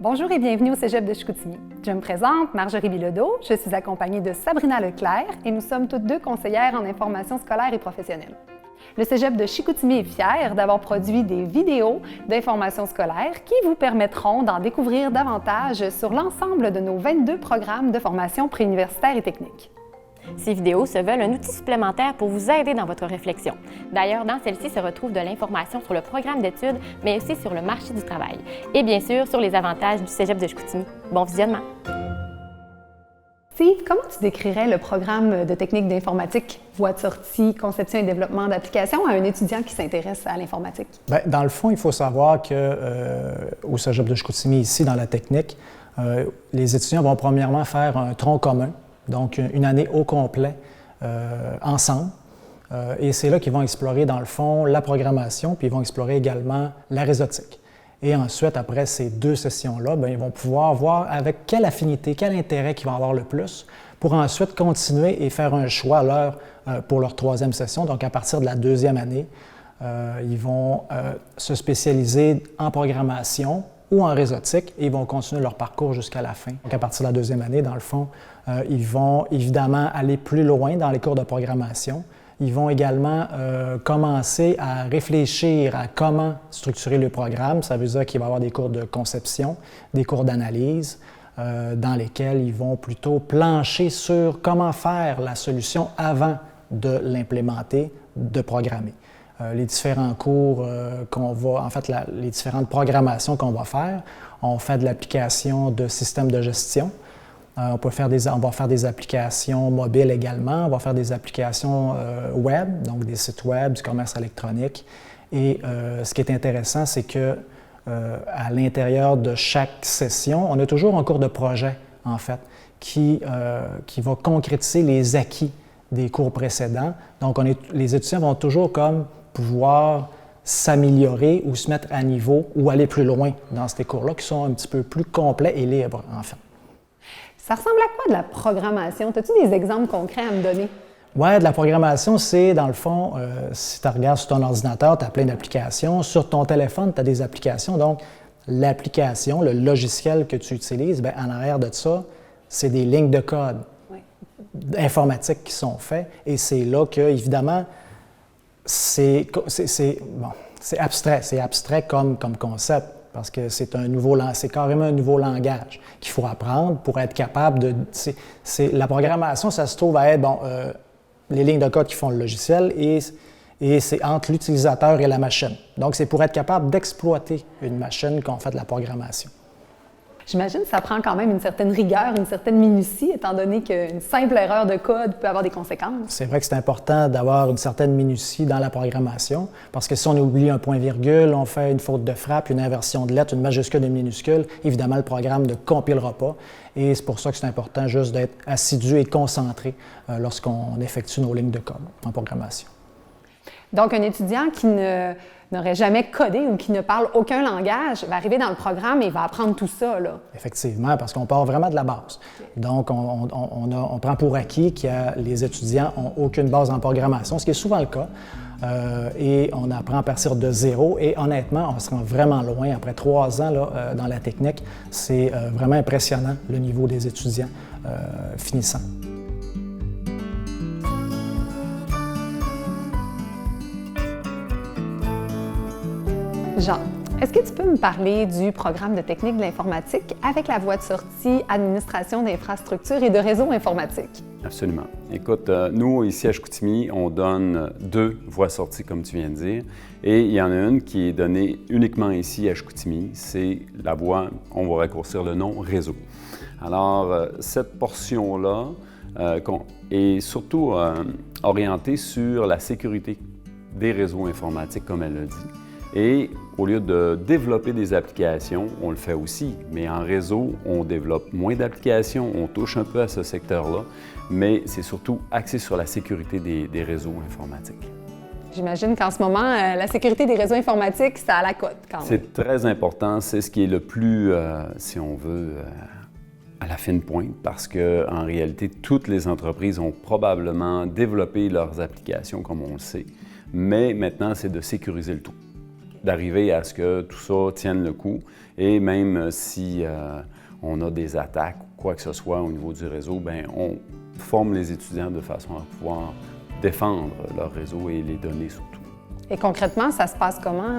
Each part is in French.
Bonjour et bienvenue au Cégep de Chicoutimi. Je me présente, Marjorie Bilodeau, je suis accompagnée de Sabrina Leclerc et nous sommes toutes deux conseillères en information scolaire et professionnelle. Le Cégep de Chicoutimi est fier d'avoir produit des vidéos d'information scolaire qui vous permettront d'en découvrir davantage sur l'ensemble de nos 22 programmes de formation préuniversitaire et technique. Ces vidéos se veulent un outil supplémentaire pour vous aider dans votre réflexion. D'ailleurs, dans celle-ci se retrouve de l'information sur le programme d'études, mais aussi sur le marché du travail. Et bien sûr, sur les avantages du Cégep de Chicoutimi. Bon visionnement! Steve, comment tu décrirais le programme de technique d'informatique, voie de sortie, conception et développement d'applications à un étudiant qui s'intéresse à l'informatique? Bien, dans le fond, il faut savoir qu'au Cégep de Chicoutimi, ici, dans la technique, les étudiants vont premièrement faire un tronc commun, donc une année au complet ensemble. Et c'est là qu'ils vont explorer, dans le fond, la programmation, puis ils vont explorer également la réseautique. Et ensuite, après ces deux sessions-là, bien, ils vont pouvoir voir avec quelle affinité, quel intérêt qu'ils vont avoir le plus pour ensuite continuer et faire un choix pour leur troisième session. Donc, à partir de la deuxième année, ils vont se spécialiser en programmation ou en réseautique et ils vont continuer leur parcours jusqu'à la fin. Donc, à partir de la deuxième année, dans le fond, ils vont évidemment aller plus loin dans les cours de programmation. Ils vont également commencer à réfléchir à comment structurer le programme. Ça veut dire qu'il va y avoir des cours de conception, des cours d'analyse, dans lesquels ils vont plutôt plancher sur comment faire la solution avant de l'implémenter, de programmer. Les différents cours les différentes programmations qu'on va faire, on fait de l'application de systèmes de gestion. On va faire des applications mobiles également, on va faire des applications web, donc des sites web, du commerce électronique. Et ce qui est intéressant, c'est que à l'intérieur de chaque session, on a toujours un cours de projet, en fait, qui va concrétiser les acquis des cours précédents. Donc, les étudiants vont toujours comme pouvoir s'améliorer ou se mettre à niveau ou aller plus loin dans ces cours-là, qui sont un petit peu plus complets et libres, en fait. Ça ressemble à quoi de la programmation? As-tu des exemples concrets à me donner? Oui, de la programmation, c'est dans le fond, si tu regardes sur ton ordinateur, tu as plein d'applications. Sur ton téléphone, tu as des applications. Donc, l'application, le logiciel que tu utilises, bien, en arrière de ça, c'est des lignes de code informatiques qui sont faites. Et c'est là que, évidemment, c'est abstrait. C'est abstrait comme concept. Parce que c'est carrément un nouveau langage qu'il faut apprendre pour être capable de... la programmation, ça se trouve à être, les lignes de code qui font le logiciel et c'est entre l'utilisateur et la machine. Donc, c'est pour être capable d'exploiter une machine qu'on fait de la programmation. J'imagine que ça prend quand même une certaine rigueur, une certaine minutie, étant donné qu'une simple erreur de code peut avoir des conséquences. C'est vrai que c'est important d'avoir une certaine minutie dans la programmation, parce que si on oublie un point-virgule, on fait une faute de frappe, une inversion de lettre, une majuscule, une minuscule, évidemment, le programme ne compilera pas. Et c'est pour ça que c'est important juste d'être assidu et concentré lorsqu'on effectue nos lignes de code en programmation. Donc, un étudiant qui n'aurait jamais codé ou qui ne parle aucun langage va arriver dans le programme et va apprendre tout ça, là. Effectivement, parce qu'on part vraiment de la base. Donc, on prend pour acquis que les étudiants n'ont aucune base en programmation, ce qui est souvent le cas. Et on apprend à partir de zéro. Et honnêtement, on se rend vraiment loin. Après 3 ans dans la technique, c'est vraiment impressionnant le niveau des étudiants finissants. Jean, est-ce que tu peux me parler du programme de technique de l'informatique avec la voie de sortie administration d'infrastructures et de réseaux informatiques? Absolument. Écoute, nous, ici à Chicoutimi, on donne 2 voies sorties, comme tu viens de dire, et il y en a une qui est donnée uniquement ici à Chicoutimi, c'est la voie, on va raccourcir le nom, réseau. Alors, cette portion-là est surtout orientée sur la sécurité des réseaux informatiques, comme elle l'a dit. Et au lieu de développer des applications, on le fait aussi, mais en réseau, on développe moins d'applications, on touche un peu à ce secteur-là, mais c'est surtout axé sur la sécurité des réseaux informatiques. J'imagine qu'en ce moment, la sécurité des réseaux informatiques, c'est à la cote quand même. C'est très important, c'est ce qui est le plus, si on veut, à la fine pointe, parce qu'en réalité, toutes les entreprises ont probablement développé leurs applications, comme on le sait, mais maintenant, c'est de sécuriser le tout. d'arriver à ce que tout ça tienne le coup. Et même si on a des attaques ou quoi que ce soit au niveau du réseau, bien, on forme les étudiants de façon à pouvoir défendre leur réseau et les données surtout. Et concrètement, ça se passe comment,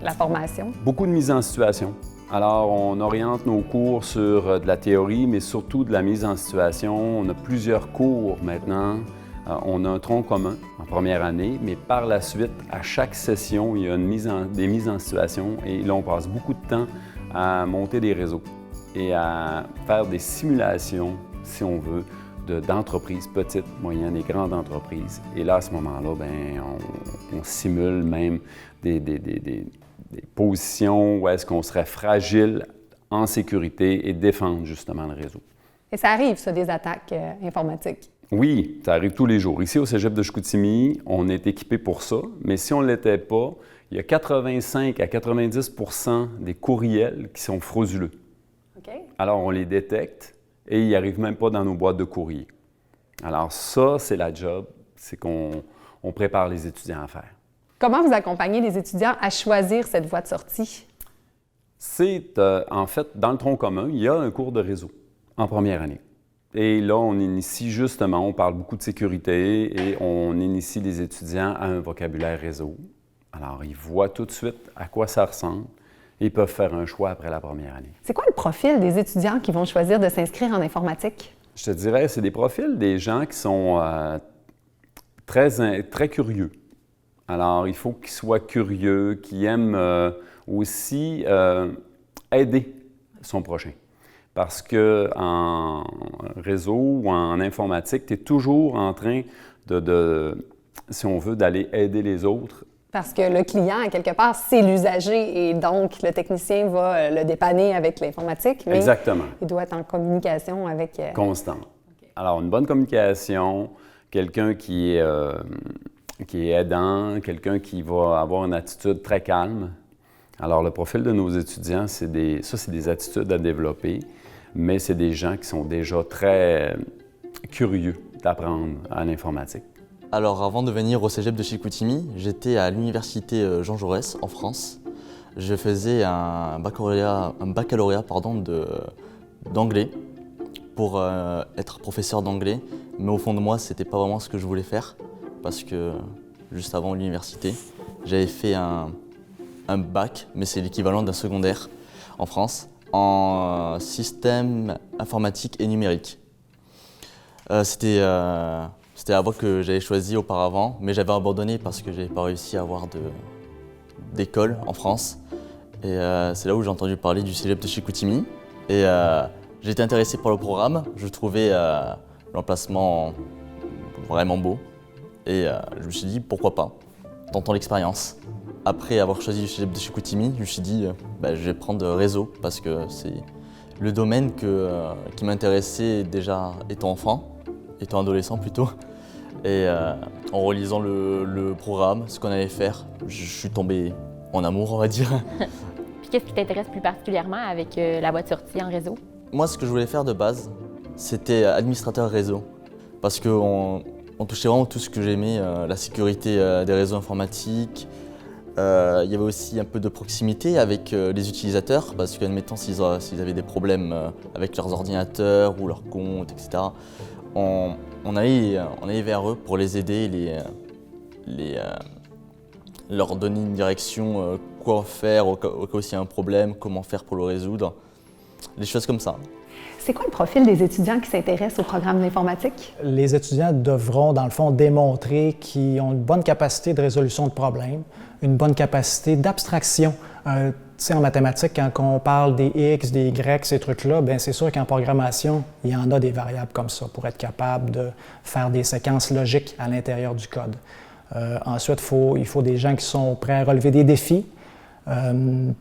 la formation? Beaucoup de mise en situation. Alors, on oriente nos cours sur de la théorie, mais surtout de la mise en situation. On a plusieurs cours maintenant. On a un tronc commun en première année, mais par la suite, à chaque session, il y a des mises en situation. Et là, on passe beaucoup de temps à monter des réseaux et à faire des simulations, si on veut, d'entreprises petites, moyennes et grandes entreprises. Et là, à ce moment-là, bien, on simule même des positions où est-ce qu'on serait fragile en sécurité et défendre justement le réseau. Et ça arrive, ça, des attaques informatiques? Oui, ça arrive tous les jours. Ici, au Cégep de Chicoutimi, on est équipé pour ça, mais si on ne l'était pas, il y a 85 à 90 % des courriels qui sont frauduleux. OK. Alors, on les détecte et ils n'arrivent même pas dans nos boîtes de courrier. Alors ça, c'est la job, c'est qu'on prépare les étudiants à faire. Comment vous accompagnez les étudiants à choisir cette voie de sortie? C'est, en fait, dans le tronc commun, il y a un cours de réseau en première année. Et là, on initie justement, on parle beaucoup de sécurité et on initie les étudiants à un vocabulaire réseau. Alors, ils voient tout de suite à quoi ça ressemble et ils peuvent faire un choix après la première année. C'est quoi le profil des étudiants qui vont choisir de s'inscrire en informatique? Je te dirais, c'est des profils des gens qui sont très curieux. Alors, il faut qu'ils soient curieux, qu'ils aiment aussi aider son prochain. Parce qu'en réseau ou en informatique, tu es toujours en train si on veut, d'aller aider les autres. Parce que le client, à quelque part, c'est l'usager et donc le technicien va le dépanner avec l'informatique, mais Exactement. il doit être en communication avec... Constant. Okay. Alors, une bonne communication, quelqu'un qui est aidant, quelqu'un qui va avoir une attitude très calme. Alors, le profil de nos étudiants, c'est des attitudes à développer, mais c'est des gens qui sont déjà très curieux d'apprendre à l'informatique. Alors, avant de venir au Cégep de Chicoutimi, j'étais à l'université Jean Jaurès en France. Je faisais un baccalauréat d'anglais pour être professeur d'anglais, mais au fond de moi, c'était pas vraiment ce que je voulais faire parce que juste avant l'université, j'avais fait un bac, mais c'est l'équivalent d'un secondaire en France, en système informatique et numérique. C'était la voie que j'avais choisie auparavant, mais j'avais abandonné parce que je n'avais pas réussi à avoir d'école en France. Et c'est là où j'ai entendu parler du Cégep de Chicoutimi. Et j'ai été intéressé par le programme. Je trouvais l'emplacement vraiment beau. Et je me suis dit, pourquoi pas, tentons l'expérience. Après avoir choisi le Cégep de Chicoutimi, je me suis dit, je vais prendre réseau parce que c'est le domaine qui m'intéressait déjà étant enfant, étant adolescent plutôt. Et en relisant le programme, ce qu'on allait faire, je suis tombé en amour, on va dire. Puis qu'est-ce qui t'intéresse plus particulièrement avec la voie de sortie en réseau? Moi, ce que je voulais faire de base, c'était administrateur réseau. Parce qu'on touchait vraiment tout ce que j'aimais, la sécurité des réseaux informatiques. Il y avait aussi un peu de proximité avec les utilisateurs, parce qu'admettons s'ils avaient des problèmes avec leurs ordinateurs ou leurs comptes, etc., on allait vers eux pour les aider, leur donner une direction, quoi faire au cas où il y a un problème, comment faire pour le résoudre, des choses comme ça. C'est quoi le profil des étudiants qui s'intéressent au programme d'informatique? Les étudiants devront, dans le fond, démontrer qu'ils ont une bonne capacité de résolution de problèmes, une bonne capacité d'abstraction. Tu sais, en mathématiques, quand on parle des X, des Y, ces trucs-là, bien, c'est sûr qu'en programmation, il y en a des variables comme ça pour être capable de faire des séquences logiques à l'intérieur du code. Ensuite, il faut des gens qui sont prêts à relever des défis,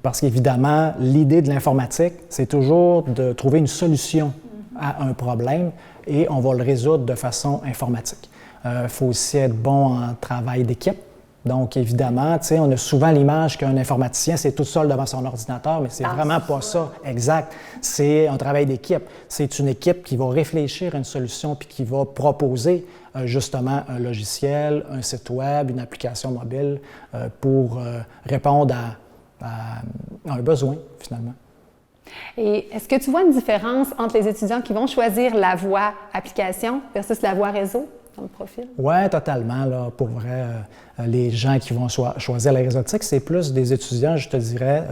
parce qu'évidemment, l'idée de l'informatique, c'est toujours de trouver une solution à un problème et on va le résoudre de façon informatique. Il faut aussi être bon en travail d'équipe. Donc, évidemment, tu sais, on a souvent l'image qu'un informaticien, c'est tout seul devant son ordinateur, mais c'est vraiment pas ça. Exact. C'est un travail d'équipe. C'est une équipe qui va réfléchir à une solution puis qui va proposer justement un logiciel, un site web, une application mobile pour répondre à un besoin finalement. Et est-ce que tu vois une différence entre les étudiants qui vont choisir la voie application versus la voie réseau dans le profil? Oui, totalement. Là, pour vrai, les gens qui vont choisir la réseautique, c'est plus des étudiants, je te dirais,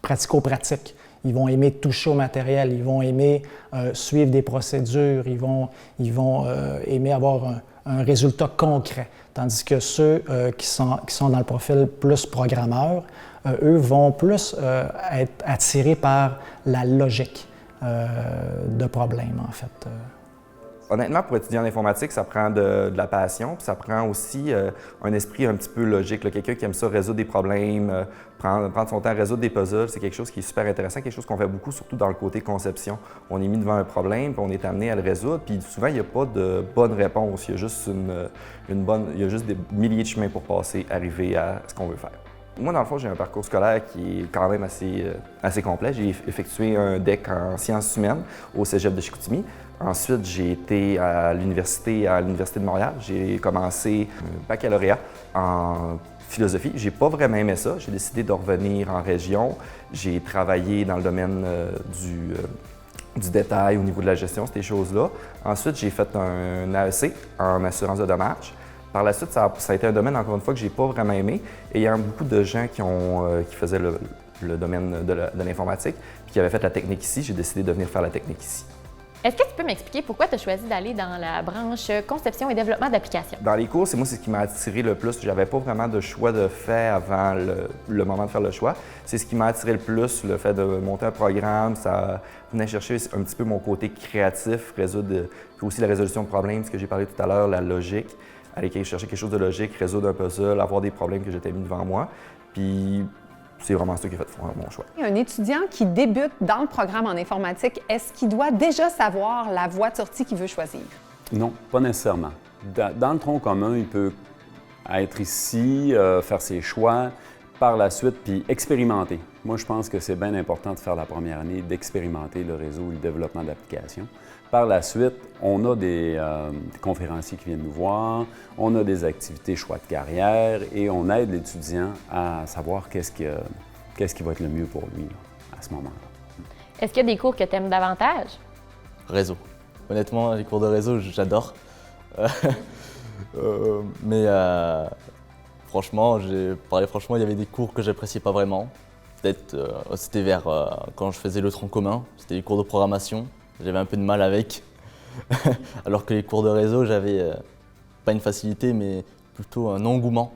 pratico-pratiques. Ils vont aimer toucher au matériel, ils vont aimer suivre des procédures, ils vont aimer avoir un résultat concret. Tandis que ceux qui sont dans le profil plus programmeur, eux vont plus être attirés par la logique de problème, en fait. Honnêtement, pour étudier en informatique, ça prend de la passion, puis ça prend aussi un esprit un petit peu logique. Quelqu'un qui aime ça résoudre des problèmes, prendre son temps à résoudre des puzzles, c'est quelque chose qui est super intéressant, quelque chose qu'on fait beaucoup, surtout dans le côté conception. On est mis devant un problème, puis on est amené à le résoudre, puis souvent, il n'y a pas de bonne réponse. Il y a juste il y a juste des milliers de chemins pour passer, arriver à ce qu'on veut faire. Moi, dans le fond, j'ai un parcours scolaire qui est quand même assez complet. J'ai effectué un DEC en sciences humaines au Cégep de Chicoutimi. Ensuite, j'ai été à l'Université de Montréal. J'ai commencé un baccalauréat en philosophie. J'ai pas vraiment aimé ça. J'ai décidé de revenir en région. J'ai travaillé dans le domaine du détail au niveau de la gestion, ces choses-là. Ensuite, j'ai fait un AEC en assurance de dommages. Par la suite, ça a été un domaine, encore une fois, que j'ai pas vraiment aimé. Et il y a beaucoup de gens qui faisaient le domaine de l'informatique puis qui avaient fait la technique ici. J'ai décidé de venir faire la technique ici. Est-ce que tu peux m'expliquer pourquoi tu as choisi d'aller dans la branche conception et développement d'applications? Dans les cours, c'est ce qui m'a attiré le plus. J'avais pas vraiment de choix de fait avant le moment de faire le choix. C'est ce qui m'a attiré le plus, le fait de monter un programme. Ça venait chercher un petit peu mon côté créatif, puis aussi la résolution de problèmes, ce que j'ai parlé tout à l'heure, la logique. Aller chercher quelque chose de logique, résoudre un puzzle, avoir des problèmes que j'étais mis devant moi. Puis c'est vraiment ça qui a fait mon choix. Un étudiant qui débute dans le programme en informatique, est-ce qu'il doit déjà savoir la voie de sortie qu'il veut choisir? Non, pas nécessairement. Dans le tronc commun, il peut être ici, faire ses choix, par la suite, puis expérimenter. Moi, je pense que c'est bien important de faire la première année, d'expérimenter le réseau et le développement d'applications. Par la suite, on a des conférenciers qui viennent nous voir, on a des activités choix de carrière et on aide l'étudiant à savoir qu'est-ce qui va être le mieux pour lui là, à ce moment-là. Est-ce qu'il y a des cours que tu aimes davantage? Réseau. Honnêtement, les cours de réseau, j'adore. Mais franchement, il y avait des cours que j'appréciais pas vraiment. Peut-être c'était quand je faisais le tronc commun, c'était les cours de programmation. J'avais un peu de mal avec. Alors que les cours de réseau, j'avais pas une facilité, mais plutôt un engouement.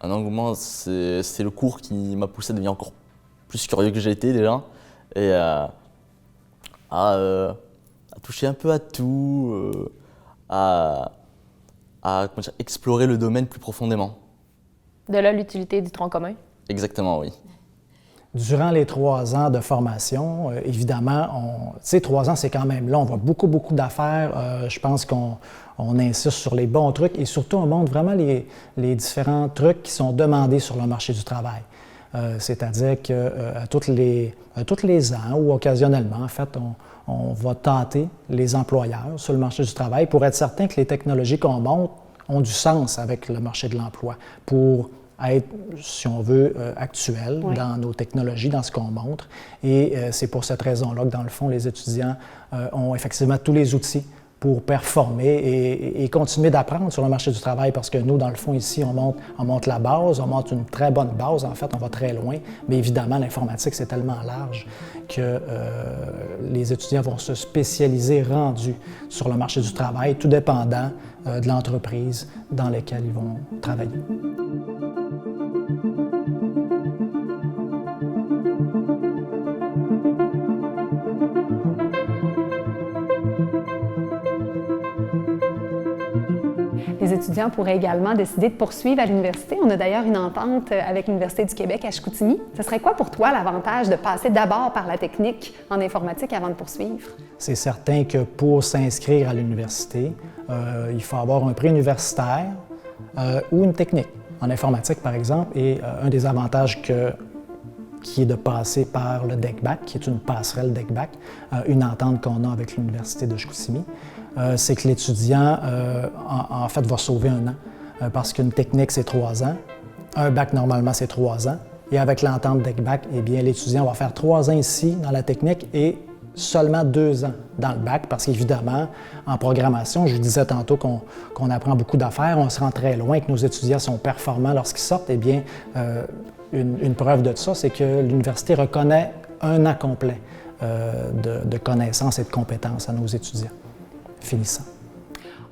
Un engouement, c'est le cours qui m'a poussé à devenir encore plus curieux que j'ai été déjà. Et à toucher un peu à tout, à explorer le domaine plus profondément. De là l'utilité du tronc commun? Exactement, oui. Durant les 3 ans de formation, évidemment, 3 ans, c'est quand même long. On voit beaucoup d'affaires. Je pense qu'on insiste sur les bons trucs et surtout, on montre vraiment les différents trucs qui sont demandés sur le marché du travail. C'est-à-dire qu'à tous les ans ou occasionnellement, en fait, on va tâter les employeurs sur le marché du travail pour être certain que les technologies qu'on montre ont du sens avec le marché de l'emploi, pour être, si on veut, actuel dans nos technologies, dans ce qu'on montre. Et c'est pour cette raison-là que, dans le fond, les étudiants ont effectivement tous les outils pour performer et continuer d'apprendre sur le marché du travail, parce que nous, dans le fond, ici, on monte la base, on monte une très bonne base, en fait, on va très loin, mais évidemment, l'informatique, c'est tellement large que les étudiants vont se spécialiser rendus sur le marché du travail, tout dépendant de l'entreprise dans laquelle ils vont travailler. Les étudiants pourraient également décider de poursuivre à l'université. On a d'ailleurs une entente avec l'Université du Québec à Chicoutimi. Ce serait quoi pour toi l'avantage de passer d'abord par la technique en informatique avant de poursuivre? C'est certain que pour s'inscrire à l'université, il faut avoir un prix universitaire ou une technique. En informatique, par exemple, et un des avantages qui est de passer par le DEC-Bac, qui est une passerelle DEC-Bac, une entente qu'on a avec l'Université de Chicoutimi. c'est que l'étudiant, en fait, va sauver un an. Parce qu'une technique, c'est 3 ans. Un bac, normalement, c'est 3 ans. Et avec l'entente DEC-BAC, eh bien, l'étudiant va faire 3 ans ici dans la technique et seulement 2 ans dans le bac, parce qu'évidemment, en programmation, je vous disais tantôt qu'on apprend beaucoup d'affaires, on se rend très loin, que nos étudiants sont performants lorsqu'ils sortent. Eh bien, une preuve de ça, c'est que l'université reconnaît un an complet de connaissances et de compétences à nos étudiants finissants.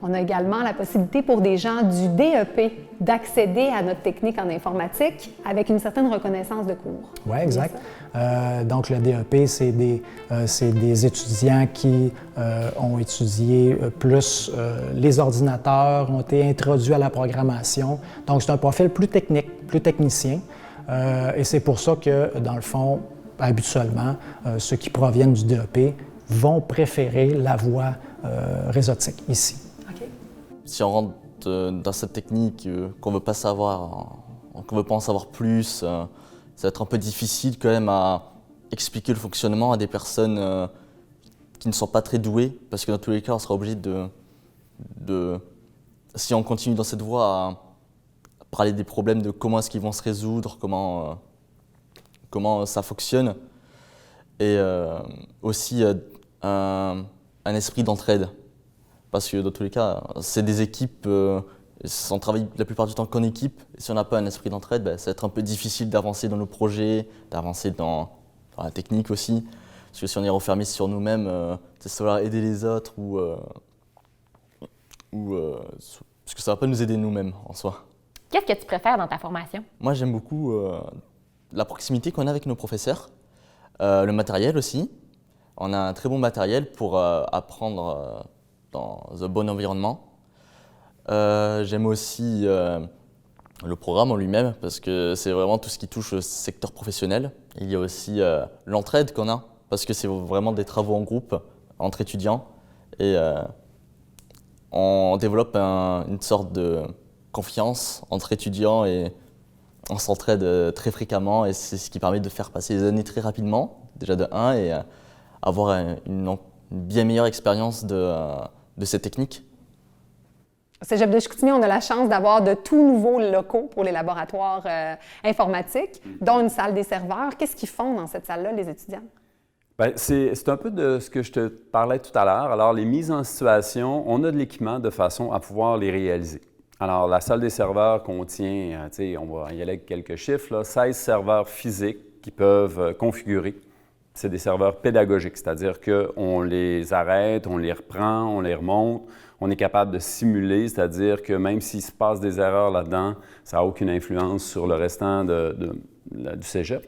On a également la possibilité pour des gens du DEP d'accéder à notre technique en informatique avec une certaine reconnaissance de cours. Oui, exact. Donc, le DEP, c'est des étudiants qui ont étudié plus les ordinateurs, ont été introduits à la programmation. Donc, c'est un profil plus technique, plus technicien. Et c'est pour ça que, dans le fond, habituellement, ceux qui proviennent du DEP vont préférer la voie réseautique ici. Si on rentre dans cette technique qu'on ne veut pas savoir, qu'on ne veut pas en savoir plus, ça va être un peu difficile quand même à expliquer le fonctionnement à des personnes qui ne sont pas très douées, parce que dans tous les cas, on sera obligé si on continue dans cette voie, à parler des problèmes, de comment est-ce qu'ils vont se résoudre, comment ça fonctionne, et aussi un esprit d'entraide. Parce que dans tous les cas, c'est des équipes, on travaille la plupart du temps qu'en équipe. Et si on n'a pas un esprit d'entraide, ça va être un peu difficile d'avancer dans nos projets, d'avancer dans la technique aussi. Parce que si on est refermé sur nous-mêmes, c'est savoir aider les autres parce que ça ne va pas nous aider nous-mêmes en soi. Qu'est-ce que tu préfères dans ta formation? Moi, j'aime beaucoup la proximité qu'on a avec nos professeurs, le matériel aussi. On a un très bon matériel pour apprendre dans un bon environnement. J'aime aussi le programme en lui-même, parce que c'est vraiment tout ce qui touche au secteur professionnel. Il y a aussi l'entraide qu'on a, parce que c'est vraiment des travaux en groupe entre étudiants. Et on développe une sorte de confiance entre étudiants et on s'entraide très fréquemment. Et c'est ce qui permet de faire passer les années très rapidement, déjà de 1, et avoir une bien meilleure expérience de cette technique. Au Cégep de Chicoutimi, on a la chance d'avoir de tout nouveaux locaux pour les laboratoires informatiques, dont une salle des serveurs. Qu'est-ce qu'ils font dans cette salle-là, les étudiants? Bien, c'est un peu de ce que je te parlais tout à l'heure. Alors, les mises en situation, on a de l'équipement de façon à pouvoir les réaliser. Alors, la salle des serveurs contient, on va y aller avec quelques chiffres, là, 16 serveurs physiques qui peuvent configurer. C'est des serveurs pédagogiques, c'est-à-dire qu'on les arrête, on les reprend, on les remonte. On est capable de simuler, c'est-à-dire que même s'il se passe des erreurs là-dedans, ça n'a aucune influence sur le restant du cégep.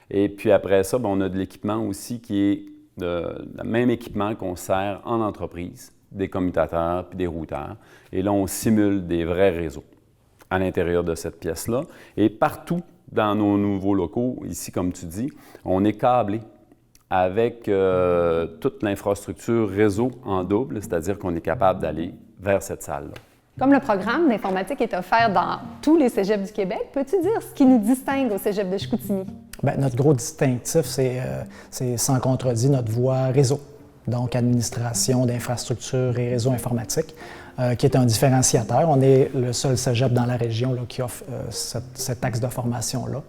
Et puis après ça, on a de l'équipement aussi qui est le même équipement qu'on sert en entreprise, des commutateurs puis des routeurs. Et là, on simule des vrais réseaux à l'intérieur de cette pièce-là. Et partout dans nos nouveaux locaux, ici, comme tu dis, on est câblé avec toute l'infrastructure réseau en double, c'est-à-dire qu'on est capable d'aller vers cette salle-là. Comme le programme d'informatique est offert dans tous les cégeps du Québec, peux-tu dire ce qui nous distingue au Cégep de Chicoutimi? Bien, notre gros distinctif, c'est sans contredit notre voie réseau, donc administration d'infrastructures et réseaux informatiques, qui est un différenciateur. On est le seul cégep dans la région là, qui offre cet axe de formation-là.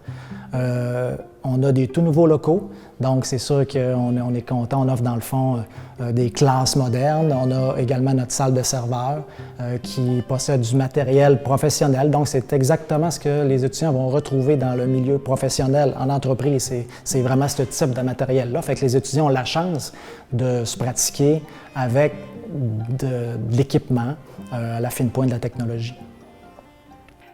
On a des tout nouveaux locaux, donc c'est sûr qu'on est content. On offre dans le fond des classes modernes. On a également notre salle de serveurs qui possède du matériel professionnel. Donc c'est exactement ce que les étudiants vont retrouver dans le milieu professionnel en entreprise. C'est vraiment ce type de matériel-là. Fait que les étudiants ont la chance de se pratiquer avec de l'équipement à la fine pointe de la technologie.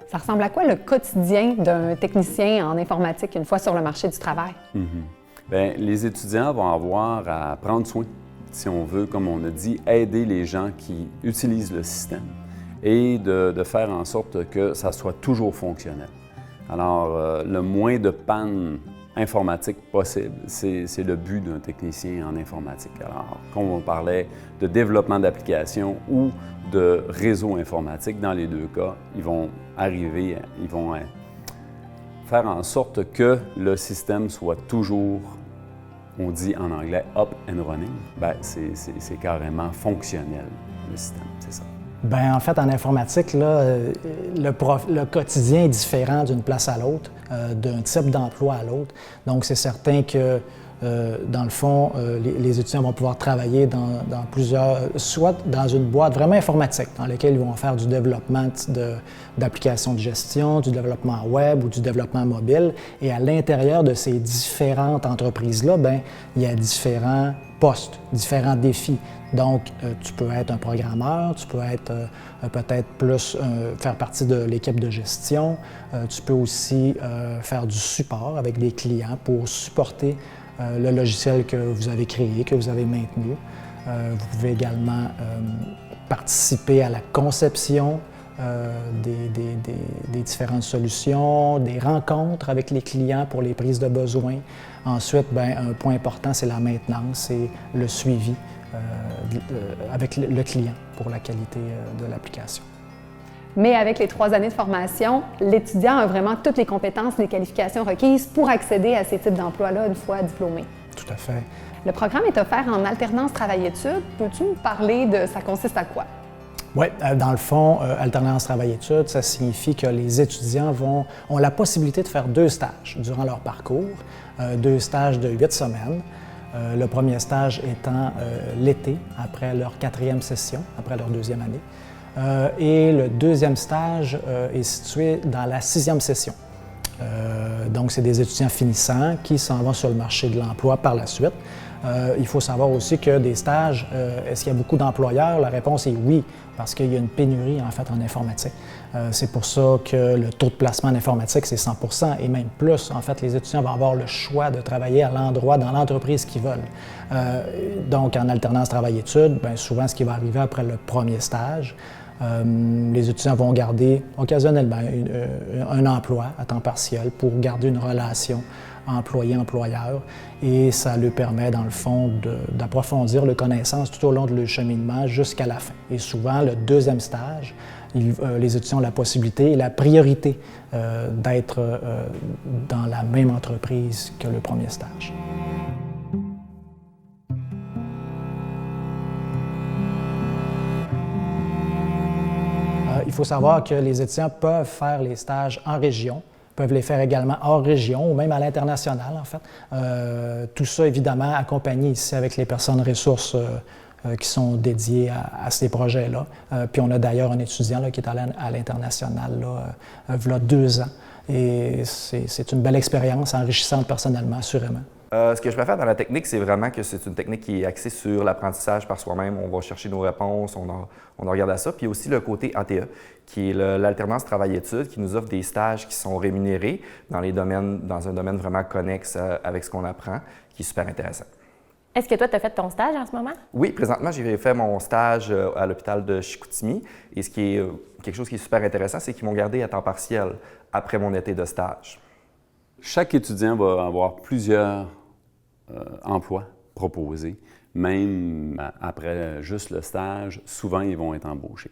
Ça ressemble à quoi le quotidien d'un technicien en informatique une fois sur le marché du travail? Bien, les étudiants vont avoir à prendre soin, si on veut, comme on a dit, aider les gens qui utilisent le système et de faire en sorte que ça soit toujours fonctionnel. Alors, le moins de panne informatique possible, c'est le but d'un technicien en informatique. Alors, quand on parlait de développement d'applications ou de réseau informatique, dans les deux cas, ils vont faire en sorte que le système soit toujours, on dit en anglais, up and running. Bien, c'est carrément fonctionnel. le système, c'est ça. Bien, en fait, en informatique, là, le quotidien est différent d'une place à l'autre, d'un type d'emploi à l'autre. Donc, c'est certain que, dans le fond, les étudiants vont pouvoir travailler dans plusieurs, soit dans une boîte vraiment informatique, dans laquelle ils vont faire du développement d'applications de gestion, du développement web ou du développement mobile. Et à l'intérieur de ces différentes entreprises-là, bien, il y a différents postes, différents défis. Donc, tu peux être un programmeur, tu peux être peut-être plus faire partie de l'équipe de gestion. Tu peux aussi faire du support avec des clients pour supporter le logiciel que vous avez créé, que vous avez maintenu. Vous pouvez également participer à la conception des différentes solutions, des rencontres avec les clients pour les prises de besoin. Ensuite, bien, un point important, c'est la maintenance et le suivi avec le client pour la qualité de l'application. Mais avec les 3 années de formation, l'étudiant a vraiment toutes les compétences, les qualifications requises pour accéder à ces types d'emplois-là une fois diplômé. Tout à fait. Le programme est offert en alternance travail-études. Peux-tu nous parler de ça consiste à quoi? Oui, dans le fond, alternance travail-études, ça signifie que les étudiants ont la possibilité de faire 2 stages durant leur parcours, 2 stages de 8 semaines. Le premier stage étant l'été, après leur 4e session, après leur 2e année. Et le 2e stage est situé dans la 6e session. Donc, c'est des étudiants finissants qui s'en vont sur le marché de l'emploi par la suite. Il faut savoir aussi que des stages, est-ce qu'il y a beaucoup d'employeurs? La réponse est oui, parce qu'il y a une pénurie en fait en informatique. C'est pour ça que le taux de placement en informatique, c'est 100 % et même plus. En fait, les étudiants vont avoir le choix de travailler à l'endroit, dans l'entreprise qu'ils veulent. Donc, en alternance travail-études, bien, souvent, ce qui va arriver après le premier stage, les étudiants vont garder occasionnellement un emploi à temps partiel pour garder une relation employé-employeur et ça leur permet, dans le fond, d'approfondir leurs connaissances tout au long de leur cheminement jusqu'à la fin. Et souvent, le 2e stage, les étudiants ont la possibilité et la priorité d'être dans la même entreprise que le premier stage. Il faut savoir que les étudiants peuvent faire les stages en région, peuvent les faire également hors région ou même à l'international, en fait. Tout ça, évidemment, accompagné ici avec les personnes ressources qui sont dédiées à ces projets-là. Puis on a d'ailleurs un étudiant là, qui est allé à l'international il y a 2 ans. Et c'est une belle expérience, enrichissante personnellement, assurément. Ce que je préfère dans la technique, c'est vraiment que c'est une technique qui est axée sur l'apprentissage par soi-même. On va chercher nos réponses, on regarde à ça. Puis aussi le côté ATA, qui est l'alternance travail-études, qui nous offre des stages qui sont rémunérés dans un domaine vraiment connexe avec ce qu'on apprend, qui est super intéressant. Est-ce que toi, tu as fait ton stage en ce moment? Oui, présentement, j'ai fait mon stage à l'hôpital de Chicoutimi. Et ce qui est quelque chose qui est super intéressant, c'est qu'ils m'ont gardé à temps partiel après mon été de stage. Chaque étudiant va avoir plusieurs emplois proposés. Même après juste le stage, souvent, ils vont être embauchés.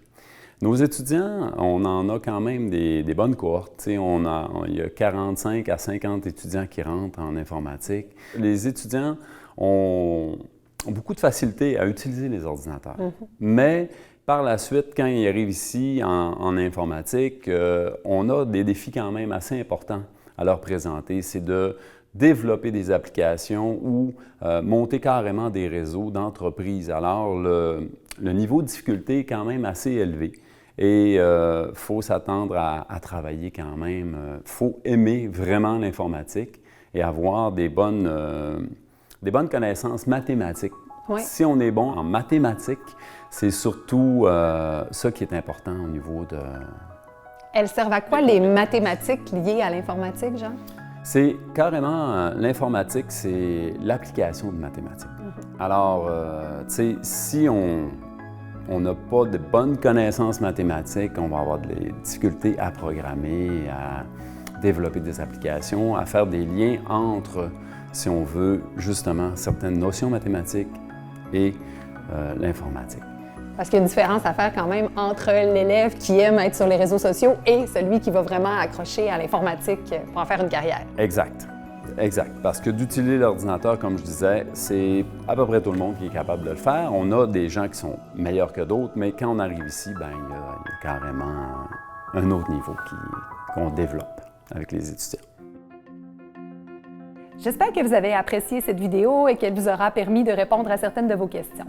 Nos étudiants, on en a quand même des bonnes cohortes. Il y a 45 à 50 étudiants qui rentrent en informatique. Les étudiants ont beaucoup de facilité à utiliser les ordinateurs. Mais par la suite, quand ils arrivent ici en informatique, on a des défis quand même assez importants à leur présenter. C'est de développer des applications ou monter carrément des réseaux d'entreprises. Alors, le niveau de difficulté est quand même assez élevé. Et il faut s'attendre à travailler quand même. Il faut aimer vraiment l'informatique et avoir des bonnes connaissances mathématiques. Oui. Si on est bon en mathématiques, c'est surtout ça qui est important au niveau de... Elles servent à quoi les mathématiques liées à l'informatique, Jean? C'est carrément, l'informatique, c'est l'application de mathématiques. Alors, tu sais, si on n'a pas de bonnes connaissances mathématiques, on va avoir des difficultés à programmer, à développer des applications, à faire des liens entre, si on veut, justement, certaines notions mathématiques et l'informatique. Parce qu'il y a une différence à faire quand même entre l'élève qui aime être sur les réseaux sociaux et celui qui va vraiment accrocher à l'informatique pour en faire une carrière. Exact. Exact, parce que d'utiliser l'ordinateur, comme je disais, c'est à peu près tout le monde qui est capable de le faire. On a des gens qui sont meilleurs que d'autres, mais quand on arrive ici, il y a carrément un autre niveau qu'on développe avec les étudiants. J'espère que vous avez apprécié cette vidéo et qu'elle vous aura permis de répondre à certaines de vos questions.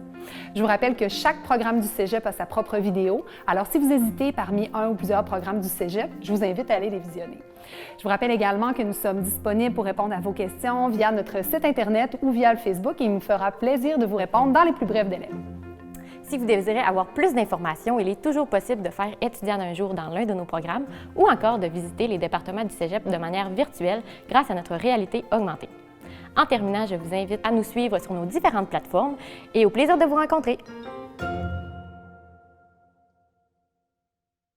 Je vous rappelle que chaque programme du Cégep a sa propre vidéo, alors si vous hésitez parmi un ou plusieurs programmes du Cégep, je vous invite à aller les visionner. Je vous rappelle également que nous sommes disponibles pour répondre à vos questions via notre site Internet ou via le Facebook et il nous fera plaisir de vous répondre dans les plus brefs délais. Si vous désirez avoir plus d'informations, il est toujours possible de faire étudiant d'un jour dans l'un de nos programmes ou encore de visiter les départements du Cégep de manière virtuelle grâce à notre réalité augmentée. En terminant, je vous invite à nous suivre sur nos différentes plateformes et au plaisir de vous rencontrer!